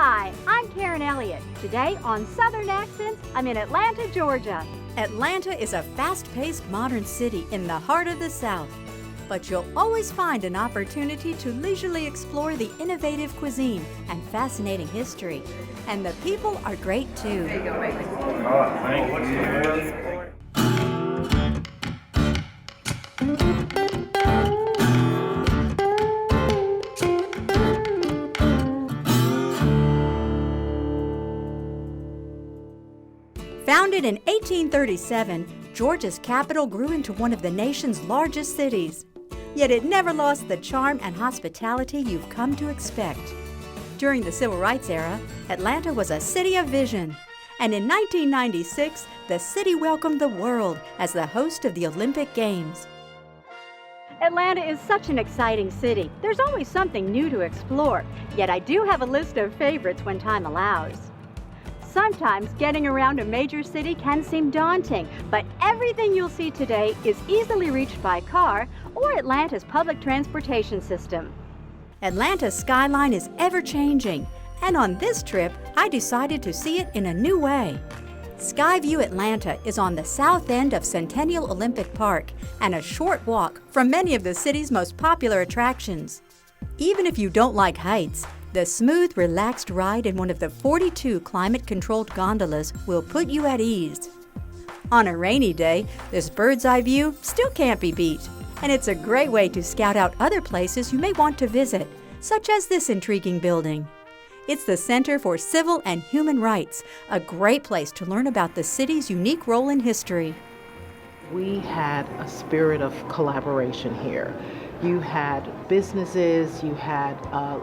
Hi, I'm Karen Elliott. Today on Southern Accents, I'm in Atlanta, Georgia. Atlanta is a fast-paced modern city in the heart of the South. But you'll always find an opportunity to leisurely explore the innovative cuisine and fascinating history. And the people are great too. There you go, baby. Oh, thank you. Founded in 1837, Georgia's capital grew into one of the nation's largest cities. Yet it never lost the charm and hospitality you've come to expect. During the Civil Rights era, Atlanta was a city of vision. And in 1996, the city welcomed the world as the host of the Olympic Games. Atlanta is such an exciting city. There's always something new to explore. Yet I do have a list of favorites when time allows. Sometimes getting around a major city can seem daunting, but everything you'll see today is easily reached by car or Atlanta's public transportation system. Atlanta's skyline is ever-changing, and on this trip, I decided to see it in a new way. Skyview Atlanta is on the south end of Centennial Olympic Park and a short walk from many of the city's most popular attractions. Even if you don't like heights, the smooth, relaxed ride in one of the 42 climate-controlled gondolas will put you at ease. On a rainy day, this bird's-eye view still can't be beat, and it's a great way to scout out other places you may want to visit, such as this intriguing building. It's the Center for Civil and Human Rights, a great place to learn about the city's unique role in history. We had a spirit of collaboration here. You had businesses, you had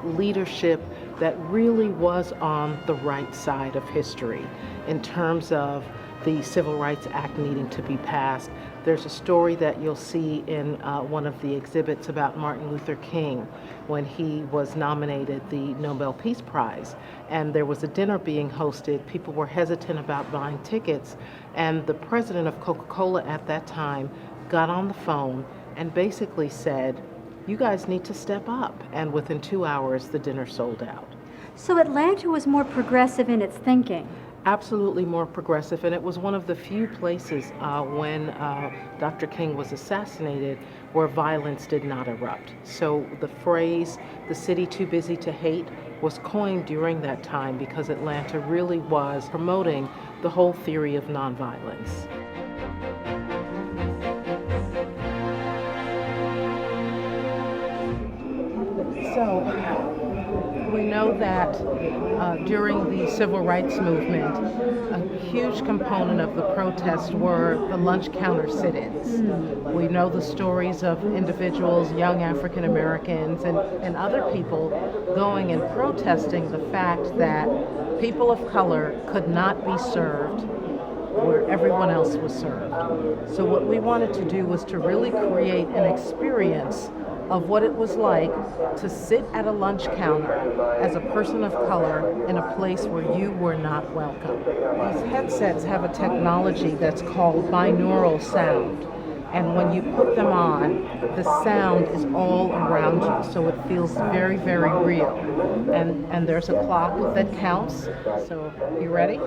leadership that really was on the right side of history in terms of the Civil Rights Act needing to be passed. There's a story that you'll see in one of the exhibits about Martin Luther King when he was nominated the Nobel Peace Prize. And there was a dinner being hosted. People were hesitant about buying tickets. And the president of Coca-Cola at that time got on the phone and basically said, "You guys need to step up." And within 2 hours, the dinner sold out. So Atlanta was more progressive in its thinking. Absolutely more progressive, and it was one of the few places when Dr. King was assassinated where violence did not erupt. So the phrase, "the city too busy to hate," was coined during that time because Atlanta really was promoting the whole theory of nonviolence. So we know that during the Civil Rights Movement, a huge component of the protests were the lunch counter sit-ins. We know the stories of individuals, young African Americans, and other people going and protesting the fact that people of color could not be served where everyone else was served. So what we wanted to do was to really create an experience of what it was like to sit at a lunch counter as a person of color in a place where you were not welcome. These headsets have a technology that's called binaural sound. And when you put them on, the sound is all around you, so it feels very, very real. And there's a clock that counts. So, you ready?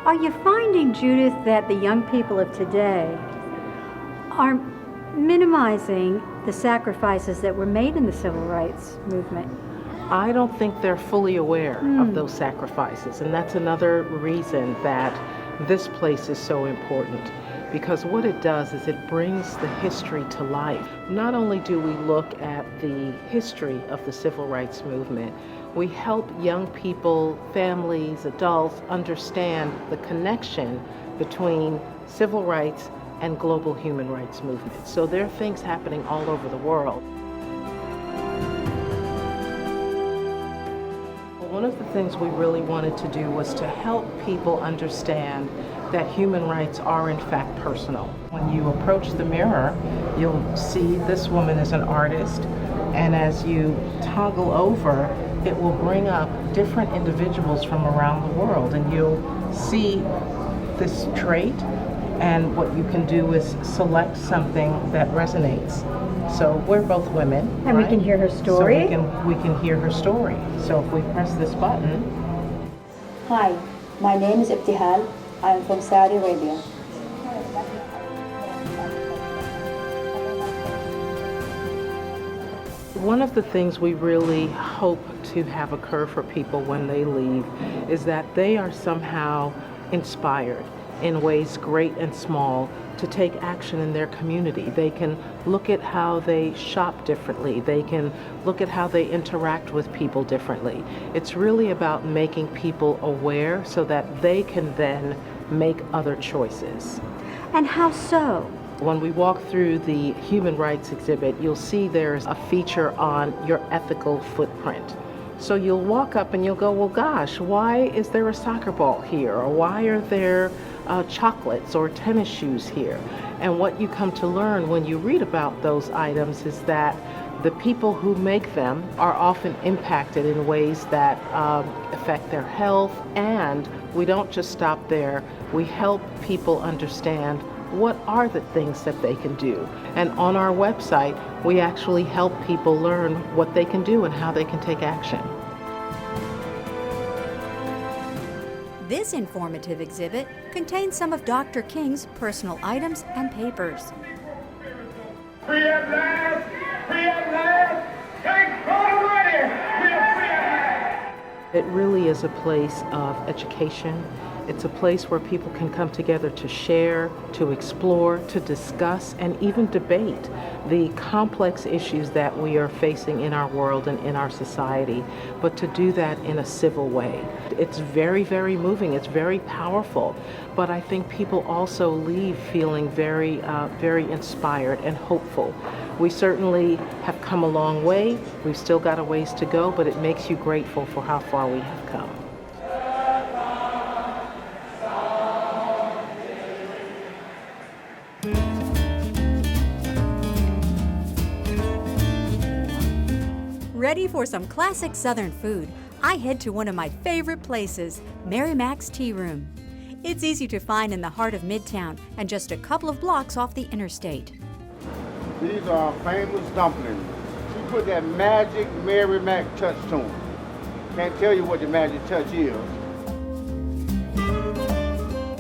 Are you finding, Judith, that the young people of today are minimizing the sacrifices that were made in the civil rights movement? I don't think they're fully aware of those sacrifices, and that's another reason that this place is so important, because what it does is it brings the history to life. Not only do we look at the history of the civil rights movement, we help young people, families, adults understand the connection between civil rights and global human rights movement. So there are things happening all over the world. One of the things we really wanted to do was to help people understand that human rights are in fact personal. When you approach the mirror, you'll see this woman is an artist, and as you toggle over, it will bring up different individuals from around the world, and you'll see this trait, and what you can do is select something that resonates. So we're both women, And right? we can hear her story? So we can hear her story. So if we press this button. Hi, my name is Ibtihal. I am from Saudi Arabia. One of the things we really hope to have occur for people when they leave is that they are somehow inspired in ways great and small to take action in their community. They can look at how they shop differently. They can look at how they interact with people differently. It's really about making people aware so that they can then make other choices. And how so? When we walk through the human rights exhibit, you'll see there's a feature on your ethical footprint. So you'll walk up and you'll go, well, gosh, why is there a soccer ball here? Or why are there chocolates or tennis shoes here? And what you come to learn when you read about those items is that the people who make them are often impacted in ways that affect their health, and we don't just stop there. We help people understand what are the things that they can do. And on our website, we actually help people learn what they can do and how they can take action. This informative exhibit contains some of Dr. King's personal items and papers. Free at last! Free at last! Thank God Almighty! We are free at last! It really is a place of education. It's a place where people can come together to share, to explore, to discuss, and even debate the complex issues that we are facing in our world and in our society, but to do that in a civil way. It's very, very moving. It's very powerful, but I think people also leave feeling very, very inspired and hopeful. We certainly have come a long way. We've still got a ways to go, but it makes you grateful for how far we have come. Ready for some classic Southern food, I head to one of my favorite places, Mary Mac's Tea Room. It's easy to find in the heart of Midtown and just a couple of blocks off the interstate. These are famous dumplings. She put that magic Mary Mac touch to them. Can't tell you what the magic touch is.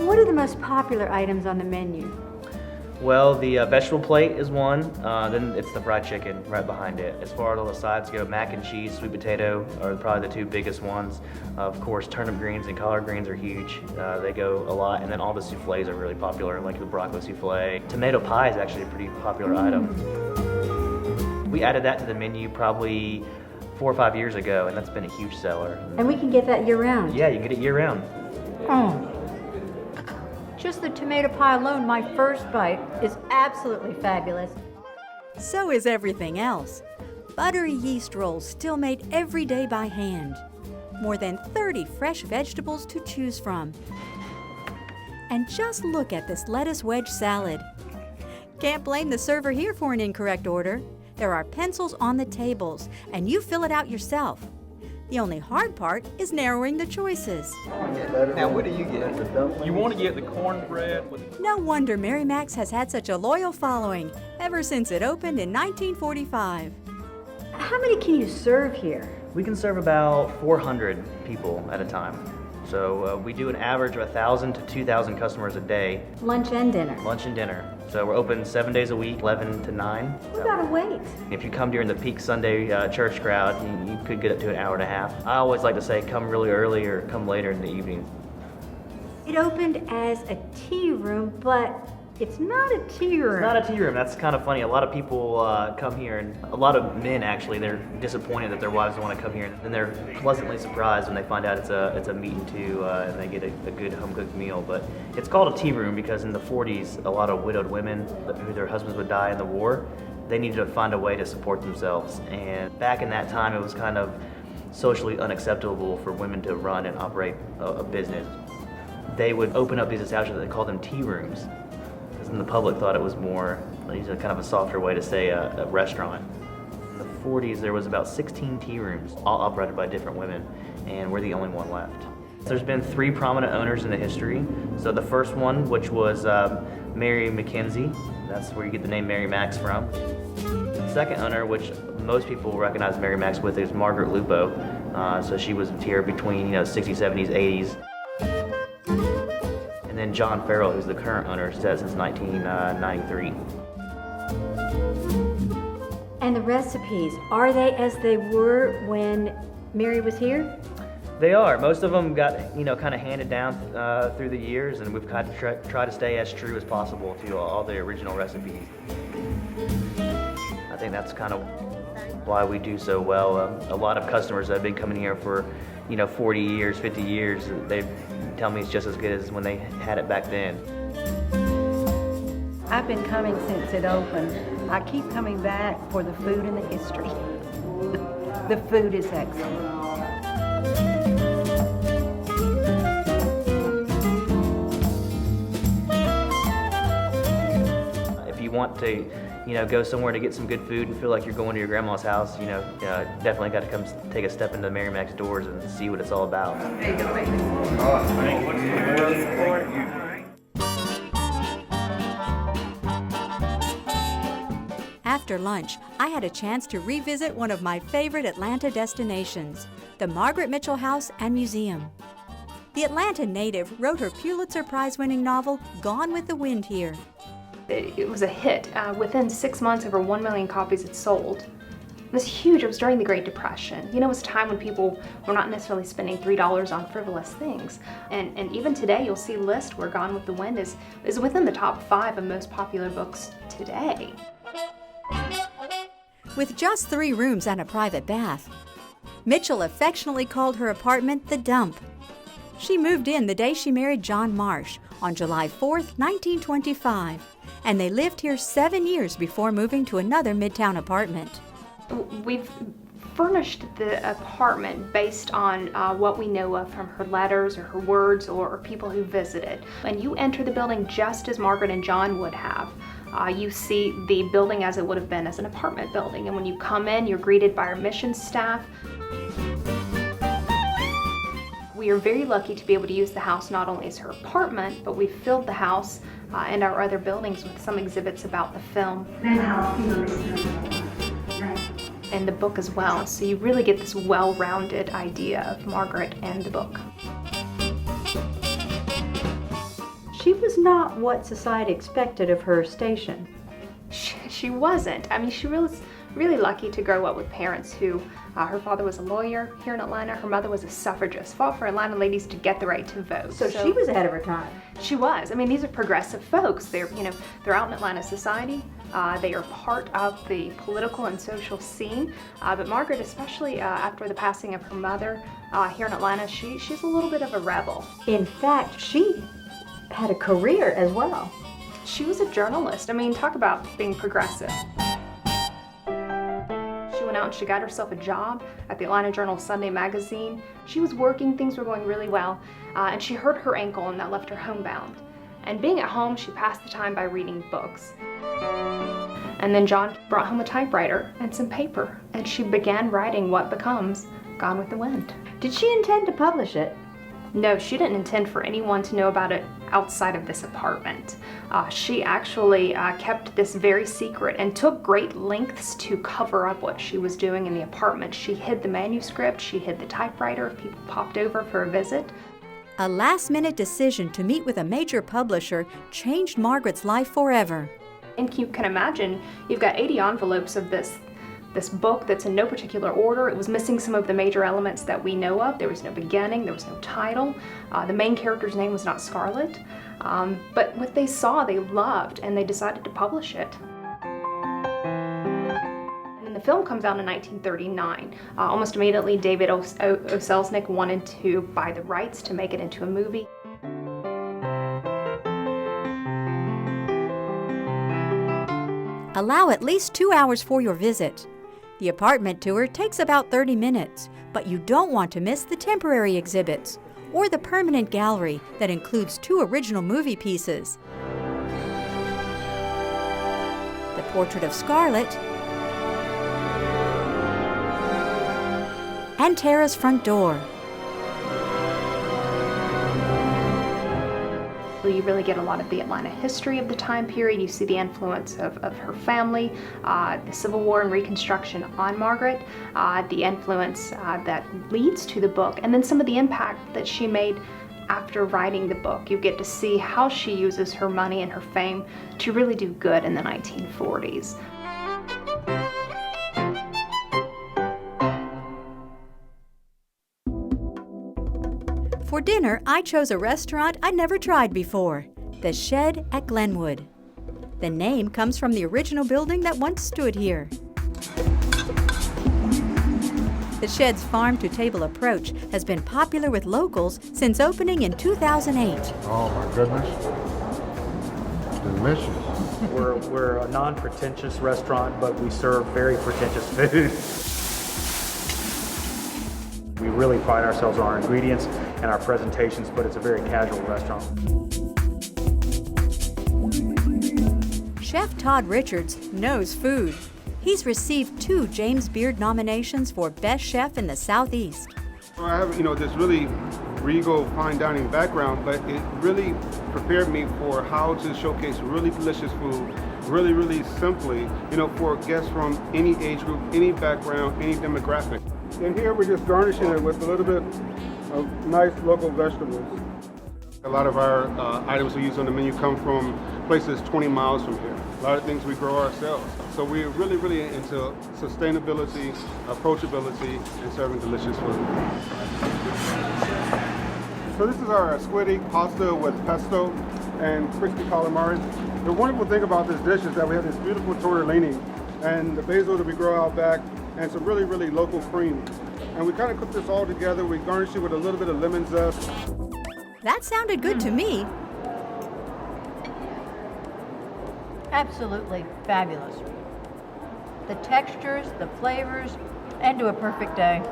What are the most popular items on the menu? Well, the vegetable plate is one, then it's the fried chicken right behind it. As far as all the sides go, mac and cheese, sweet potato are probably the two biggest ones. Of course, turnip greens and collard greens are huge. They go a lot, and then all the soufflés are really popular, like the broccoli soufflé. Tomato pie is actually a pretty popular item. We added that to the menu probably 4 or 5 years ago, and that's been a huge seller. And we can get that year-round? Yeah, you can get it year-round. Oh. Just the tomato pie alone, my first bite, is absolutely fabulous. So is everything else. Buttery yeast rolls still made every day by hand. More than 30 fresh vegetables to choose from. And just look at this lettuce wedge salad. Can't blame the server here for an incorrect order. There are pencils on the tables, and you fill it out yourself. The only hard part is narrowing the choices. Now, what do you get? You want to get the cornbread with... No wonder Mary Mac's has had such a loyal following ever since it opened in 1945. How many can you serve here? We can serve about 400 people at a time. So we do an average of 1,000 to 2,000 customers a day. Lunch and dinner. Lunch and dinner. So we're open 7 days a week, 11 to 9. We gotta wait. If you come during the peak Sunday church crowd, you could get up to an hour and a half. I always like to say come really early or come later in the evening. It opened as a tea room, but it's not a tea room. It's not a tea room. That's kind of funny. A lot of people come here, and a lot of men actually, they're disappointed that their wives don't want to come here, and they're pleasantly surprised when they find out it's a meet and two, and they get a good home-cooked meal. But it's called a tea room because in the 40s, a lot of widowed women who their husbands would die in the war, they needed to find a way to support themselves. And back in that time, it was kind of socially unacceptable for women to run and operate a business. they would open up these establishments, they called them tea rooms. Because then the public thought it was more, kind of a softer way to say a restaurant. In the 40s, there was about 16 tea rooms, all operated by different women, and we're the only one left. There's been 3 prominent owners in the history. So the first one, which was Mary Mackenzie, that's where you get the name Mary Max from. The second owner, which most people recognize Mary Max with, is Margaret Lupo. So she was here between 60s, 70s, 80s. And then John Farrell, who's the current owner, since 1993. And the recipes, are they as they were when Mary was here? They are. Most of them got, kind of handed down through the years, and we've kind of tried to stay as true as possible to all the original recipes. I think that's kind of why we do so well. A lot of customers that have been coming here for, 40 years, 50 years, they tell me it's just as good as when they had it back then. I've been coming since it opened. I keep coming back for the food and the history. The food is excellent. If you want to, go somewhere to get some good food and feel like you're going to your grandma's house, definitely got to come take a step into Mary Mac's doors and see what it's all about. There you go, baby. After lunch, I had a chance to revisit one of my favorite Atlanta destinations, the Margaret Mitchell House and Museum. The Atlanta native wrote her Pulitzer Prize-winning novel, Gone with the Wind here. It was a hit. Within 6 months, over 1 million copies had sold. It was huge. It was during the Great Depression. It was a time when people were not necessarily spending $3 on frivolous things. And even today, you'll see a list where Gone with the Wind is within the top 5 of most popular books today. With just 3 rooms and a private bath, Mitchell affectionately called her apartment the Dump. She moved in the day she married John Marsh on July 4th, 1925, and they lived here 7 years before moving to another Midtown apartment. We've furnished the apartment based on what we know of from her letters or her words or people who visited. And you enter the building just as Margaret and John would have. You see the building as it would have been as an apartment building, and when you come in, you're greeted by our mission staff. We are very lucky to be able to use the house not only as her apartment, but we've filled the house and our other buildings with some exhibits about the film and the book as well. So you really get this well-rounded idea of Margaret and the book. She was not what society expected of her station. She wasn't. I mean, she was really lucky to grow up with parents who, her father was a lawyer here in Atlanta, her mother was a suffragist, fought for Atlanta ladies to get the right to vote. So she was ahead of her time. She was. I mean, these are progressive folks. They're out in Atlanta society. They are part of the political and social scene. But Margaret, especially after the passing of her mother here in Atlanta, she's a little bit of a rebel. In fact, she had a career as well. She was a journalist. I mean, talk about being progressive. She went out and she got herself a job at the Atlanta Journal-Sunday magazine. She was working, things were going really well, and she hurt her ankle and that left her homebound. And being at home, she passed the time by reading books. And then John brought home a typewriter and some paper, and she began writing what becomes Gone with the Wind. Did she intend to publish it? No, she didn't intend for anyone to know about it outside of this apartment. She actually kept this very secret and took great lengths to cover up what she was doing in the apartment. She hid the manuscript, she hid the typewriter if people popped over for a visit. A last-minute decision to meet with a major publisher changed Margaret's life forever. And you can imagine, you've got 80 envelopes of this book that's in no particular order. It was missing some of the major elements that we know of. There was no beginning, there was no title. The main character's name was not Scarlett. But what they saw, they loved, and they decided to publish it. And then the film comes out in 1939. Almost immediately, David O. Selznick wanted to buy the rights to make it into a movie. Allow at least 2 hours for your visit. The apartment tour takes about 30 minutes, but you don't want to miss the temporary exhibits, or the permanent gallery that includes 2 original movie pieces. The portrait of Scarlett and Tara's front door. You really get a lot of the Atlanta history of the time period. You see the influence of her family, the Civil War and Reconstruction on Margaret, the influence that leads to the book, and then some of the impact that she made after writing the book. You get to see how she uses her money and her fame to really do good in the 1940s. For dinner, I chose a restaurant I'd never tried before, the Shed at Glenwood. The name comes from the original building that once stood here. The Shed's farm-to-table approach has been popular with locals since opening in 2008. Oh my goodness. Delicious. We're a non-pretentious restaurant, but we serve very pretentious food. We really pride ourselves on our ingredients and our presentations, but it's a very casual restaurant. Chef Todd Richards knows food. He's received 2 James Beard nominations for Best Chef in the Southeast. I have, this really regal fine dining background, but it really prepared me for how to showcase really delicious food, really, really simply, for guests from any age group, any background, any demographic. And here we're just garnishing it with a little bit of nice local vegetables. A lot of our items we use on the menu come from places 20 miles from here. A lot of things we grow ourselves. So we're really, really into sustainability, approachability, and serving delicious food. So this is our squid ink pasta with pesto and crispy calamari. The wonderful thing about this dish is that we have this beautiful tortellini and the basil that we grow out back, and some really, really local cream. And we kind of cook this all together. We garnish it with a little bit of lemon zest. That sounded good to me. Absolutely fabulous. The textures, the flavors, and to a perfect day.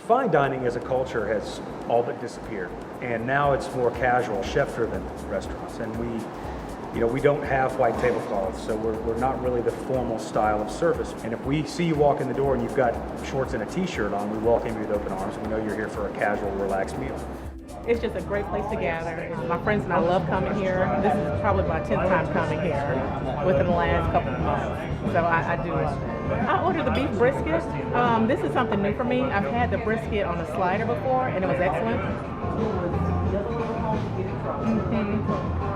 Fine dining as a culture has all but disappeared, and now it's more casual, chef-driven restaurants. And we don't have white tablecloths, so we're not really the formal style of service. And if we see you walk in the door and you've got shorts and a t-shirt on, we welcome you with open arms. We know you're here for a casual, relaxed meal. It's just a great place to gather. My friends and I love coming here. This is probably my 10th time coming here within the last couple of months. So I do love it. I ordered the beef brisket. This is something new for me. I've had the brisket on a slider before, and it was excellent.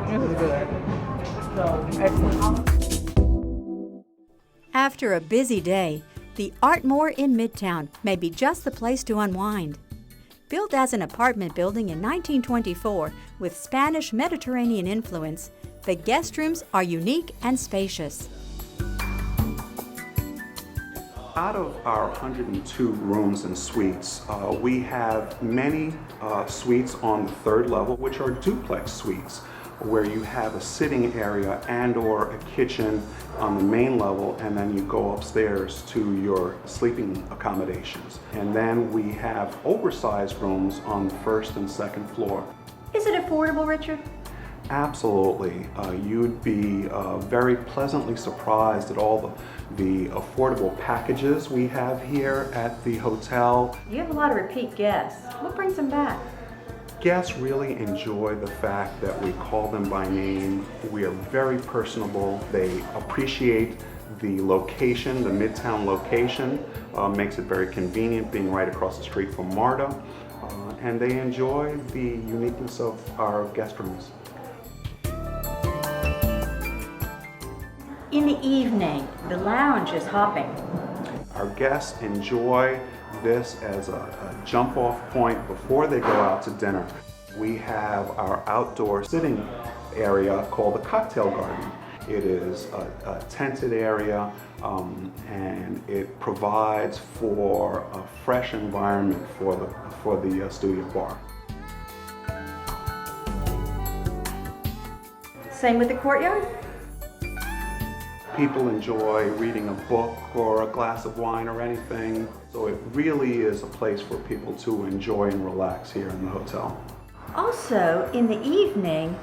It was good. Excellent. After a busy day, the Artmore in Midtown may be just the place to unwind. Built as an apartment building in 1924 with Spanish Mediterranean influence, the guest rooms are unique and spacious. Out of our 102 rooms and suites, we have many suites on the 3rd level, which are duplex suites, where you have a sitting area and or a kitchen on the main level, and then you go upstairs to your sleeping accommodations. And then we have oversized rooms on the 1st and 2nd floor. Is it affordable, Richard? Absolutely. You'd be very pleasantly surprised at all the affordable packages we have here at the hotel. You have a lot of repeat guests. What brings them back? Guests really enjoy the fact that we call them by name. We are very personable. They appreciate the location, the Midtown location. Makes it very convenient being right across the street from MARTA. And they enjoy the uniqueness of our guest rooms. In the evening, the lounge is hopping. Our guests enjoy this as a jump-off point before they go out to dinner. We have our outdoor sitting area called the Cocktail Garden. It is a tented area and it provides for a fresh environment for the studio bar. Same with the courtyard? People enjoy reading a book or a glass of wine or anything. So it really is a place for people to enjoy and relax here in the hotel. Also, in the evening,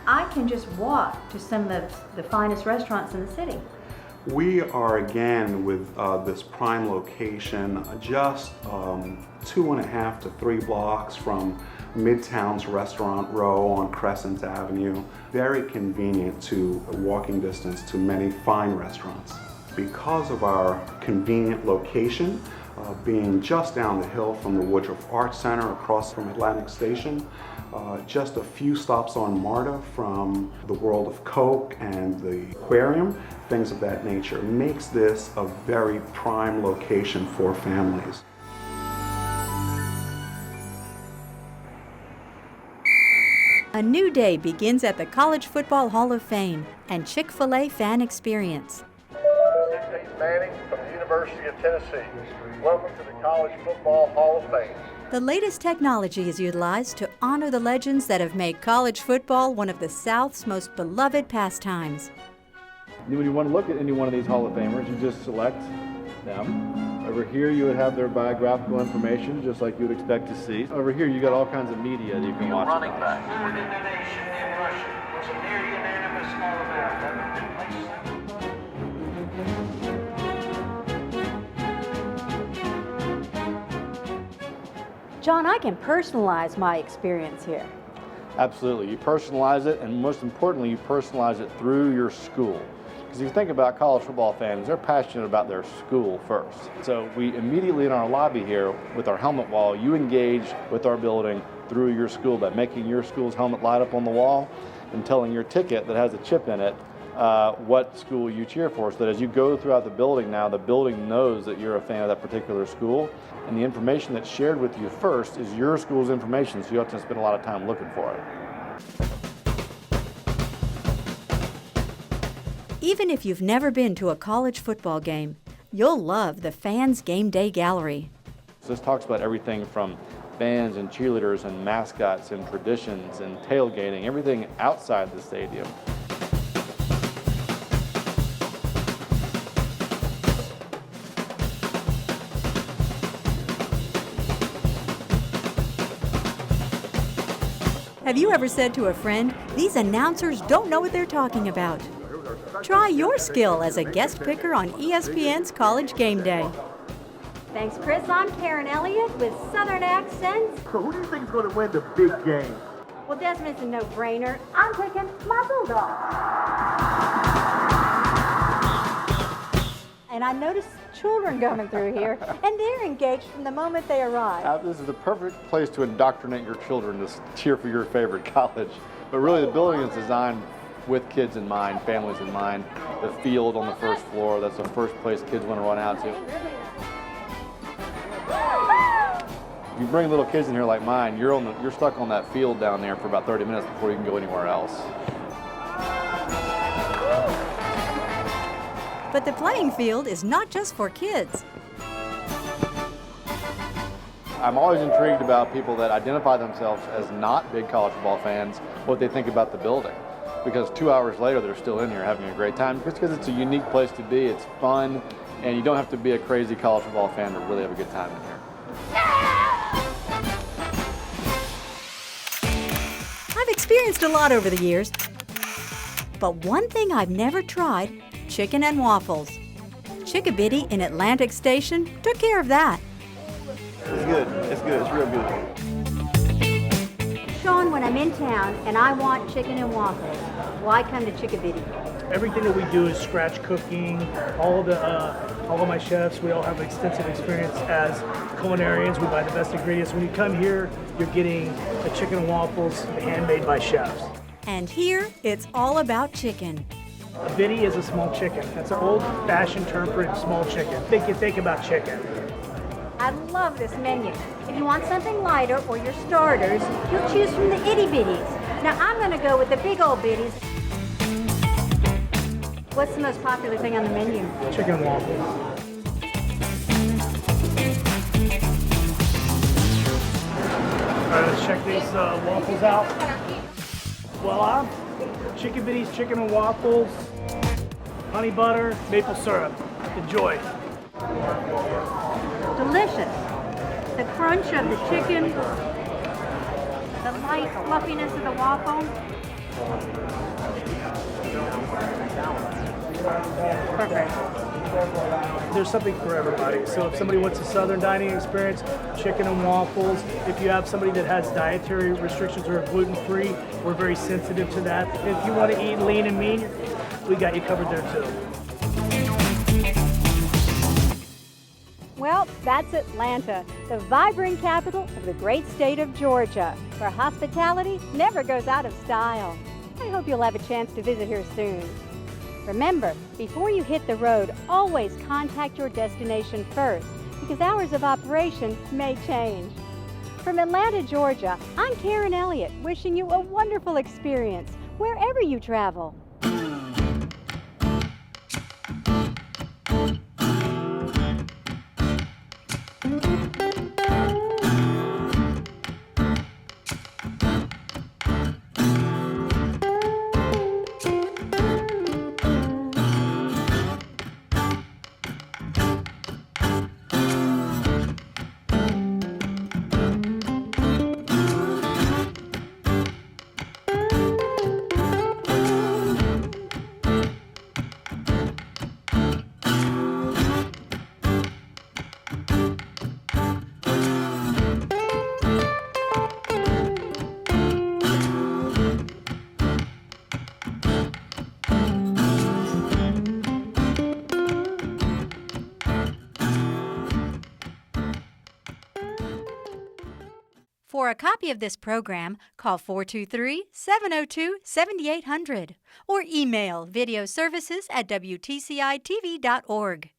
I can just walk to some of the finest restaurants in the city. We are again with this prime location just 2.5 to 3 blocks from Midtown's Restaurant Row on Crescent Avenue. Very convenient to walking distance to many fine restaurants. Because of our convenient location, being just down the hill from the Woodruff Arts Center across from Atlantic Station, just a few stops on MARTA from the World of Coke and the aquarium, things of that nature, makes this a very prime location for families. A new day begins at the College Football Hall of Fame and Chick-fil-A fan experience. This is Pete Manning from the University of Tennessee. Welcome to the College Football Hall of Fame. The latest technology is utilized to honor the legends that have made college football one of the South's most beloved pastimes. When you want to look at any one of these Hall of Famers, you just select them. Over here you would have their biographical information, just like you would expect to see. Over here you got all kinds of media that you can watch. Running back. Within the nation in Russia was a near unanimous All-American. John, I can personalize my experience here. Absolutely. You personalize it, and most importantly, you personalize it through your school. Because if you think about college football fans, they're passionate about their school first. So we immediately in our lobby here with our helmet wall, you engage with our building through your school by making your school's helmet light up on the wall and telling your ticket that has a chip in it what school you cheer for. So that as you go throughout the building now, the building knows that you're a fan of that particular school, and the information that's shared with you first is your school's information, so you don't have to spend a lot of time looking for it. Even if you've never been to a college football game, you'll love the Fans Game Day Gallery. So this talks about everything from bands and cheerleaders and mascots and traditions and tailgating, everything outside the stadium. Have you ever said to a friend, "These announcers don't know what they're talking about"? Try your skill as a guest picker on ESPN's College Game Day. Thanks, Chris. I'm Karen Elliott with Southern accents. So who do you think is going to win the big game? Well, Desmond's a no-brainer. I'm picking my Bulldogs. And I noticed children coming through here, and they're engaged from the moment they arrive. This is the perfect place to indoctrinate your children to cheer for your favorite college. But really the building is designed with kids in mind, families in mind. The field on the first floor, that's the first place kids want to run out to. If you bring little kids in here like mine, you're stuck on that field down there for about 30 minutes before you can go anywhere else. But the playing field is not just for kids. I'm always intrigued about people that identify themselves as not big college football fans, what they think about the building. Because 2 hours later, they're still in here having a great time, just because it's a unique place to be, it's fun, and you don't have to be a crazy college football fan to really have a good time in here. I've experienced a lot over the years, but one thing I've never tried, chicken and waffles. Chicka Bitty in Atlantic Station took care of that. It's good, it's real good. Sean, when I'm in town and I want chicken and waffles, why come to Chicka Bitty? Everything that we do is scratch cooking. All of my chefs, we all have extensive experience as culinarians. We buy the best ingredients. When you come here, you're getting a chicken and waffles handmade by chefs. And here, it's all about chicken. A bitty is a small chicken. That's an old-fashioned term for a small chicken. Think about chicken. I love this menu. If you want something lighter or your starters, you'll choose from the itty bitties. Now I'm going to go with the big old bitties. What's the most popular thing on the menu? Chicken and waffles. All right, let's check these waffles out. Voila. Chicka Bitty's chicken and waffles. honey butter, maple syrup. Enjoy. Delicious. The crunch of the chicken, the light fluffiness of the waffle. Perfect. There's something for everybody. So if somebody wants a southern dining experience, chicken and waffles. If you have somebody that has dietary restrictions or gluten-free, we're very sensitive to that. If you want to eat lean and mean, we got you covered there too. Well, that's Atlanta, the vibrant capital of the great state of Georgia, where hospitality never goes out of style. I hope you'll have a chance to visit here soon. Remember, before you hit the road, always contact your destination first, because hours of operation may change. From Atlanta, Georgia, I'm Karen Elliott, wishing you a wonderful experience wherever you travel. For a copy of this program, call 423-702-7800 or email videoservices@wtcitv.org.